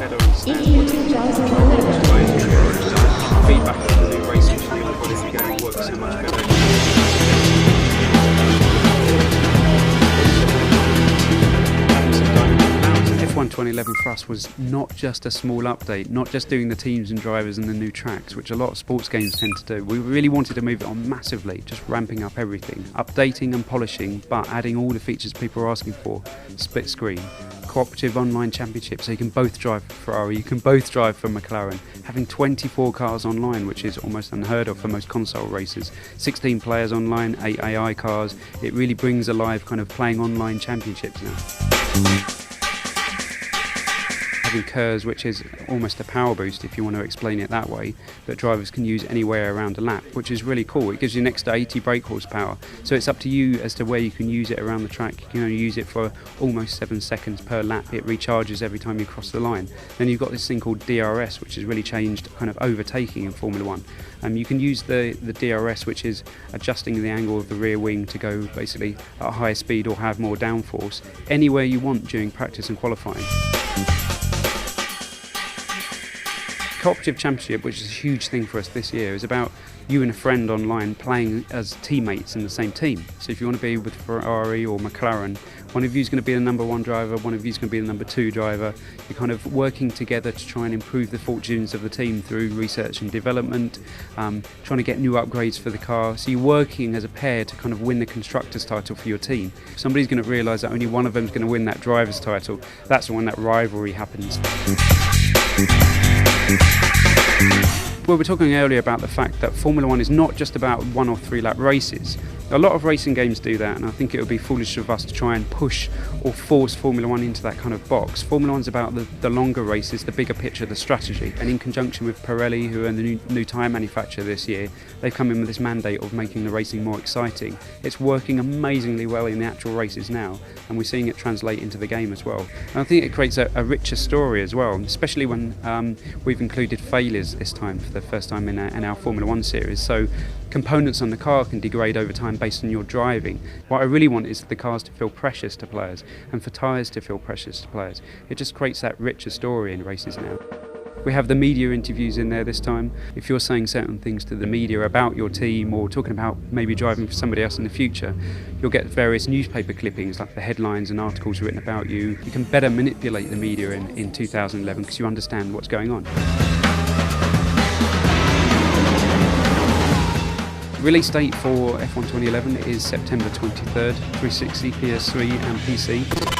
pedals, feedback on the new racing machine and quality going works so much better. F1 2011 for us was not just a small update, not just doing the teams and drivers and the new tracks, which a lot of sports games tend to do. We really wanted to move it on massively, just ramping up everything, updating and polishing, but adding all the features people are asking for. Split screen, cooperative online championship, so you can both drive for Ferrari, you can both drive for McLaren, having 24 cars online, which is almost unheard of for most console races, 16 players online, 8 AI cars. It really brings alive kind of playing online championships now. Having KERS, which is almost a power boost if you want to explain it that way, that drivers can use anywhere around a lap, which is really cool. It gives you next to 80 brake horsepower, so it's up to you as to where you can use it around the track. You can only use it for almost 7 seconds per lap. It recharges every time you cross the line. Then you've got this thing called DRS, which has really changed kind of overtaking in Formula 1. You can use the DRS, which is adjusting the angle of the rear wing to go basically at a higher speed or have more downforce anywhere you want during practice and qualifying. Cooperative Championship, which is a huge thing for us this year, is about you and a friend online playing as teammates in the same team. So if you want to be with Ferrari or McLaren, one of you is going to be the number 1 driver, one of you is going to be the number 2 driver. You're kind of working together to try and improve the fortunes of the team through research and development, trying to get new upgrades for the car. So you're working as a pair to kind of win the constructors title for your team. If somebody's going to realise that only one of them is going to win that driver's title, that's when that rivalry happens. We were talking earlier about the fact that Formula 1 is not just about 1 or 3 lap races. A lot of racing games do that, and I think it would be foolish of us to try and push or force Formula 1 into that kind of box. Formula 1's about the longer races, the bigger picture, the strategy. And in conjunction with Pirelli, who are the new tyre manufacturer this year, they've come in with this mandate of making the racing more exciting. It's working amazingly well in the actual races now, and we're seeing it translate into the game as well. And I think it creates a richer story as well, especially when we've included failures this time for the first time in our Formula 1 series. So components on the car can degrade over time based on your driving. What I really want is the cars to feel precious to players and for tyres to feel precious to players. It just creates that richer story in races now. We have the media interviews in there this time. If you're saying certain things to the media about your team or talking about maybe driving for somebody else in the future, you'll get various newspaper clippings like the headlines and articles written about you. You can better manipulate the media in 2011 because you understand what's going on. Release date for F1 2011 is September 23rd, 360, PS3 and PC.